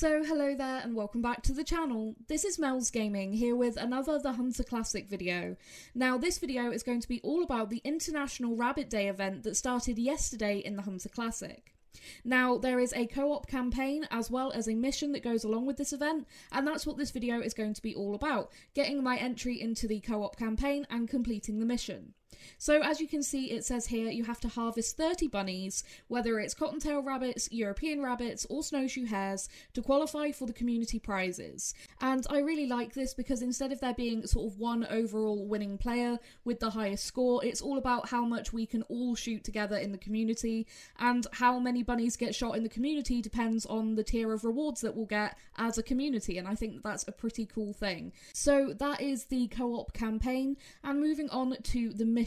So hello there and welcome back to the channel. This is Mel's Gaming here with another The Hunter Classic video. Now this video is going to be all about the International Rabbit Day event that started yesterday in the Hunter Classic. Now there is a co-op campaign as well as a mission that goes along with this event, and that's what this video is going to be all about, getting my entry into the co-op campaign and completing the mission. So as you can see, it says here you have to harvest 30 bunnies, whether it's cottontail rabbits, European rabbits or snowshoe hares, to qualify for the community prizes. And I really like this because instead of there being sort of one overall winning player with the highest score, it's all about how much we can all shoot together in the community, and how many bunnies get shot in the community depends on the tier of rewards that we'll get as a community, and I think that's a pretty cool thing. So that is the co-op campaign, and moving on to the mission.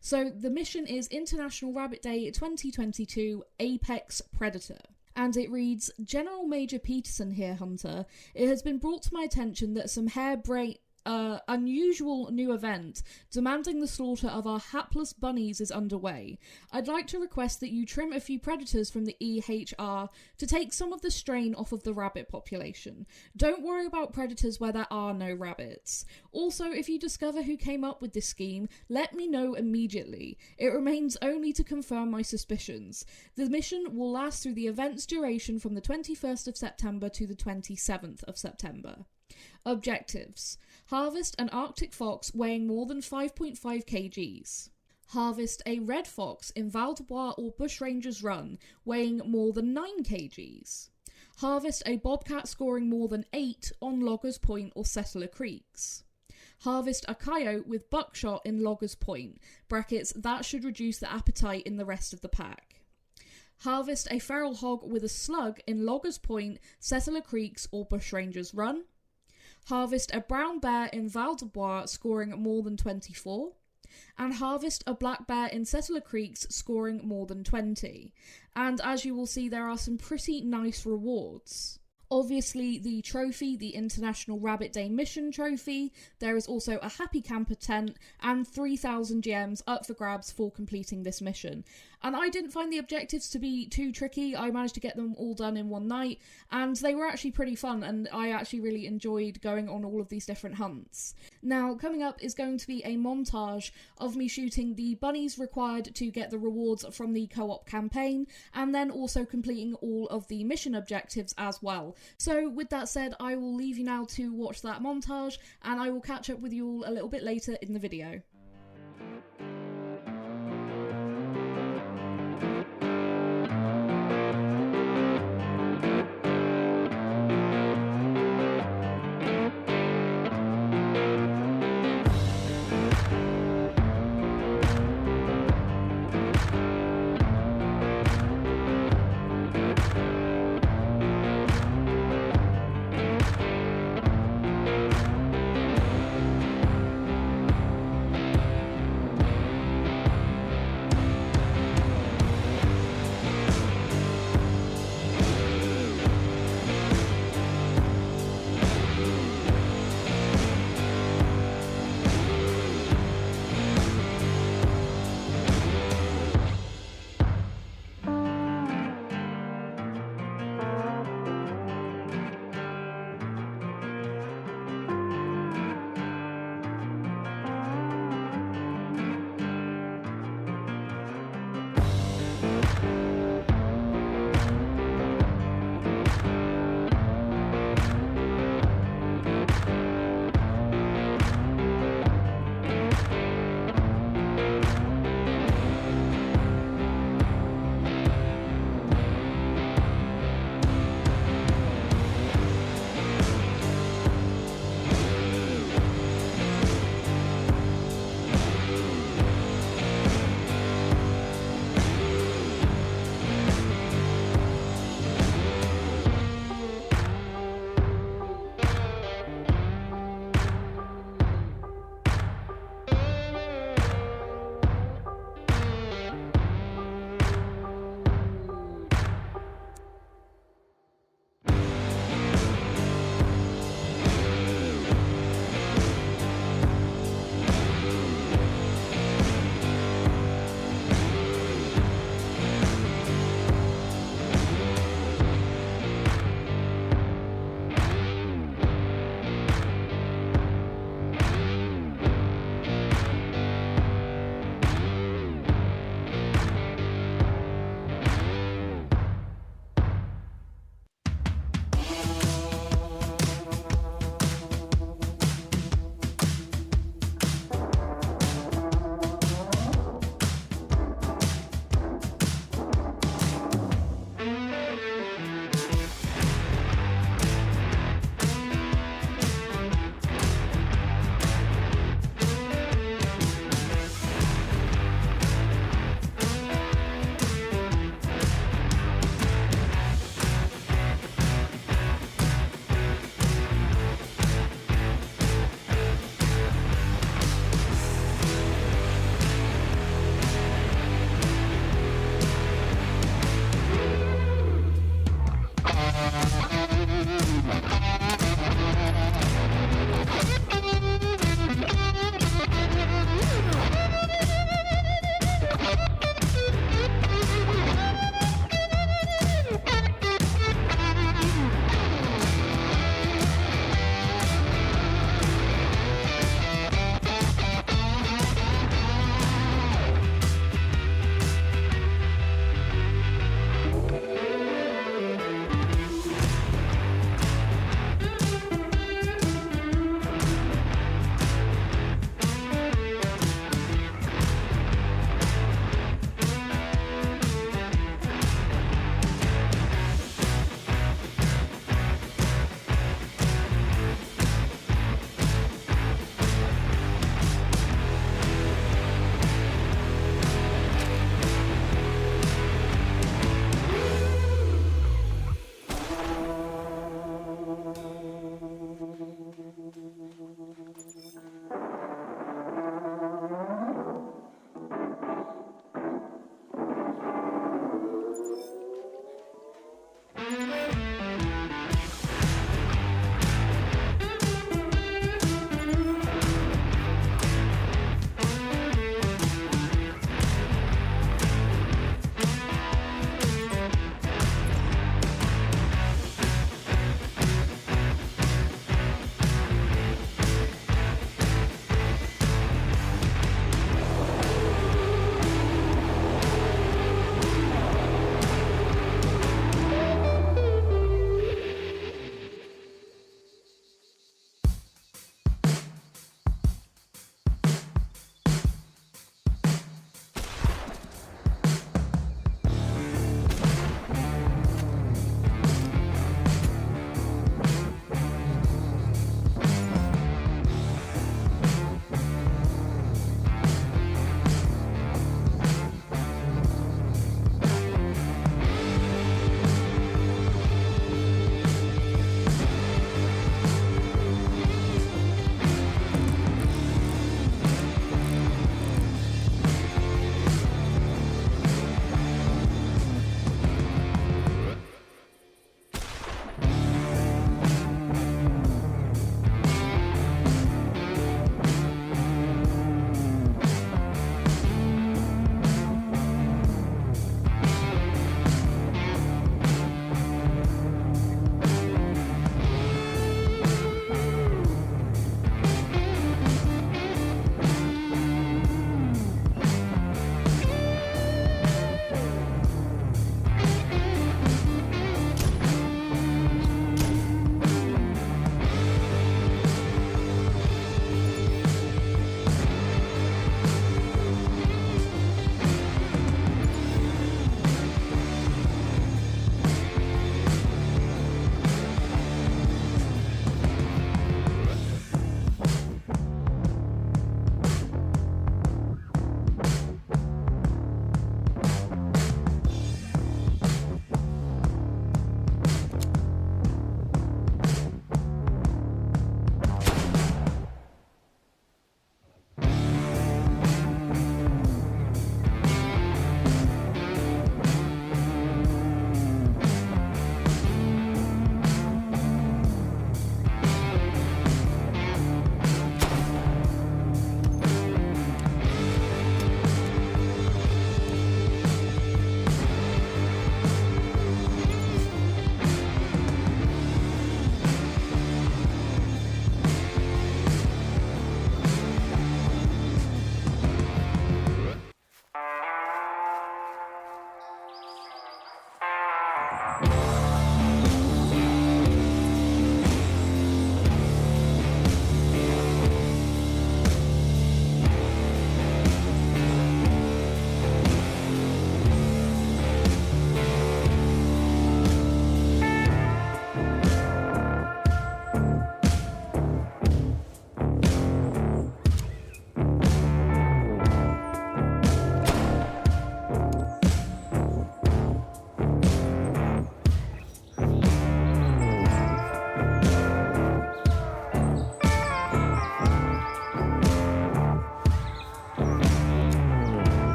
So the mission is International Rabbit Day 2022 Apex Predator. And it reads, General Major Peterson here, Hunter. It has been brought to my attention that some unusual new event demanding the slaughter of our hapless bunnies is underway. I'd like to request that you trim a few predators from the EHR to take some of the strain off of the rabbit population. Don't worry about predators where there are no rabbits. Also, if you discover who came up with this scheme, let me know immediately. It remains only to confirm my suspicions. The mission will last through the event's duration from the 21st of September to the 27th of September. Objectives. Harvest an Arctic fox weighing more than 5.5 kgs. Harvest a red fox in Val de Bois or Bushrangers Run weighing more than 9 kgs. Harvest a bobcat scoring more than 8 on Loggers Point or Settler Creeks. Harvest a coyote with buckshot in Loggers Point, brackets that should reduce the appetite in the rest of the pack. Harvest a feral hog with a slug in Loggers Point, Settler Creeks or Bushrangers Run. Harvest a brown bear in Val de Bois scoring more than 24, and harvest a black bear in Settler Creeks scoring more than 20. And as you will see, there are some pretty nice rewards. Obviously the trophy, the International Rabbit Day Mission trophy, there is also a Happy Camper tent and 3,000 gems up for grabs for completing this mission. And I didn't find the objectives to be too tricky. I managed to get them all done in one night, and they were actually pretty fun, and I actually really enjoyed going on all of these different hunts. Now, coming up is going to be a montage of me shooting the bunnies required to get the rewards from the co-op campaign, and then also completing all of the mission objectives as well. So with that said, I will leave you now to watch that montage, and I will catch up with you all a little bit later in the video.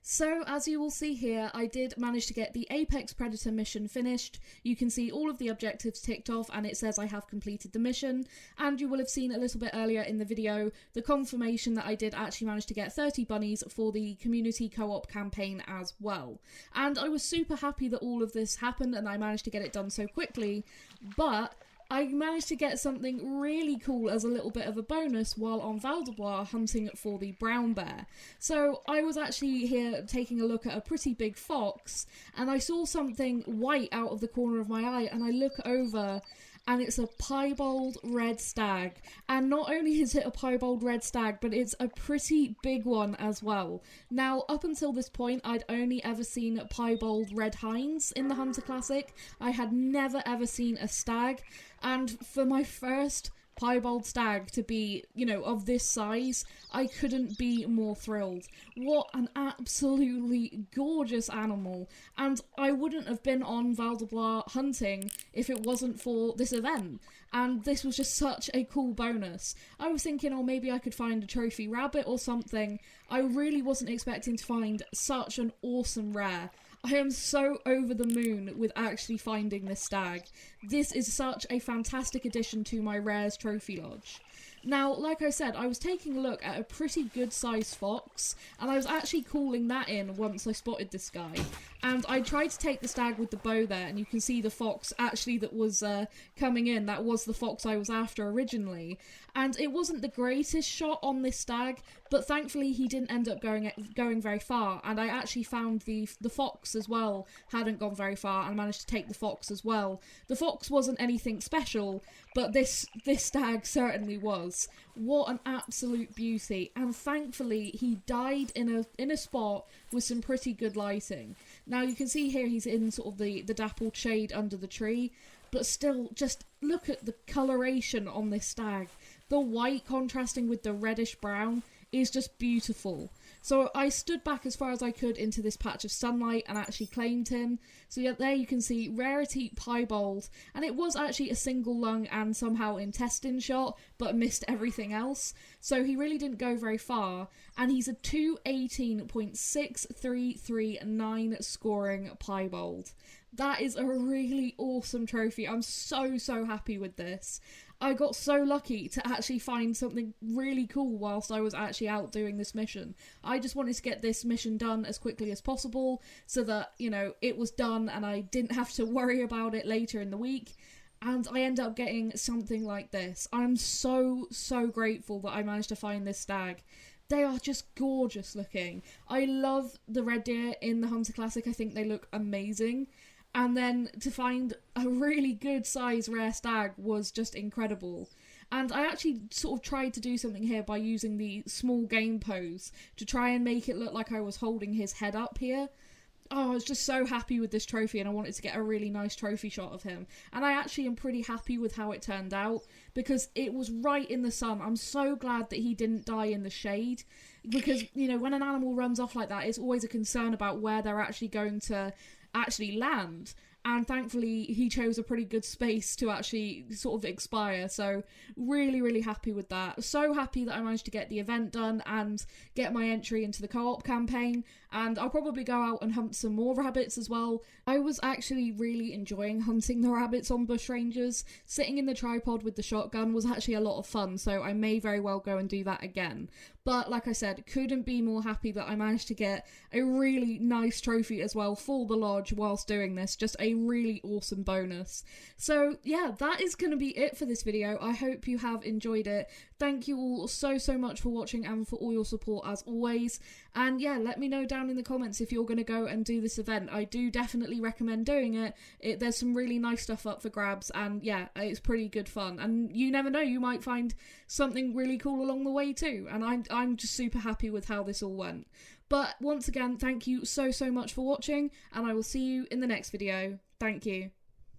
So, as you will see here, I did manage to get the Apex Predator mission finished. You can see all of the objectives ticked off and it says I have completed the mission, and you will have seen a little bit earlier in the video the confirmation that I did actually manage to get 30 bunnies for the community co-op campaign as well. And I was super happy that all of this happened and I managed to get it done so quickly, but I managed to get something really cool as a little bit of a bonus while on Val-de-Bois hunting for the brown bear. So I was actually here taking a look at a pretty big fox and I saw something white out of the corner of my eye, and I look over and it's a piebald red stag. And not only is it a piebald red stag, but it's a pretty big one as well. Now, up until this point, I'd only ever seen piebald red hinds in the Hunter Classic. I had never ever seen a stag, and for my first piebald stag to be, you know, of this size, I couldn't be more thrilled. What an absolutely gorgeous animal, and I wouldn't have been on Val-de-Bois hunting if it wasn't for this event, and this was just such a cool bonus. I was thinking, oh, maybe I could find a trophy rabbit or something. I really wasn't expecting to find such an awesome rare. I am so over the moon with actually finding this stag. This is such a fantastic addition to my rares trophy lodge. Now, like I said, I was taking a look at a pretty good sized fox, and I was actually calling that in once I spotted this guy. And I tried to take the stag with the bow there, and you can see the fox actually that was coming in. That was the fox I was after originally. And it wasn't the greatest shot on this stag, but thankfully he didn't end up going very far. And I actually found the fox as well hadn't gone very far, and managed to take the fox as well. The fox wasn't anything special, but this stag certainly was. What an absolute beauty, and thankfully he died in a spot with some pretty good lighting. Now you can see here he's in sort of the dappled shade under the tree, but still, just look at the coloration on this stag. The white contrasting with the reddish brown is just beautiful. So I stood back as far as I could into this patch of sunlight and actually claimed him. So yeah, there you can see rarity piebald, and it was actually a single lung and somehow intestine shot, but missed everything else. So he really didn't go very far, and he's a 218.6339 scoring piebald. That is a really awesome trophy. I'm so happy with this. I got so lucky to actually find something really cool whilst I was actually out doing this mission. I just wanted to get this mission done as quickly as possible so that, you know, it was done and I didn't have to worry about it later in the week. And I end up getting something like this. I'm so grateful that I managed to find this stag. They are just gorgeous looking. I love the red deer in the Hunter Classic. I think they look amazing. And then to find a really good size rare stag was just incredible. And I actually sort of tried to do something here by using the small game pose to try and make it look like I was holding his head up here. Oh, I was just so happy with this trophy, and I wanted to get a really nice trophy shot of him. And I actually am pretty happy with how it turned out, because it was right in the sun. I'm so glad that he didn't die in the shade, because, you know, when an animal runs off like that, it's always a concern about where they're actually going to actually land. And thankfully he chose a pretty good space to actually sort of expire, so really happy with that. So happy that I managed to get the event done and get my entry into the co-op campaign, and I'll probably go out and hunt some more rabbits as well. I was actually really enjoying hunting the rabbits on bush rangers. Sitting in the tripod with the shotgun was actually a lot of fun, so I may very well go and do that again. But like I said, couldn't be more happy that I managed to get a really nice trophy as well for the lodge whilst doing this. Just a really awesome bonus. So yeah, that is going to be it for this video. I hope you have enjoyed it. Thank you all so much for watching and for all your support as always. And yeah, let me know down in the comments if you're going to go and do this event. I do definitely recommend doing it. There's some really nice stuff up for grabs, and yeah, it's pretty good fun. And you never know, you might find something really cool along the way too. And I'm just super happy with how this all went. But once again, thank you so much for watching, and I will see you in the next video. Thank you.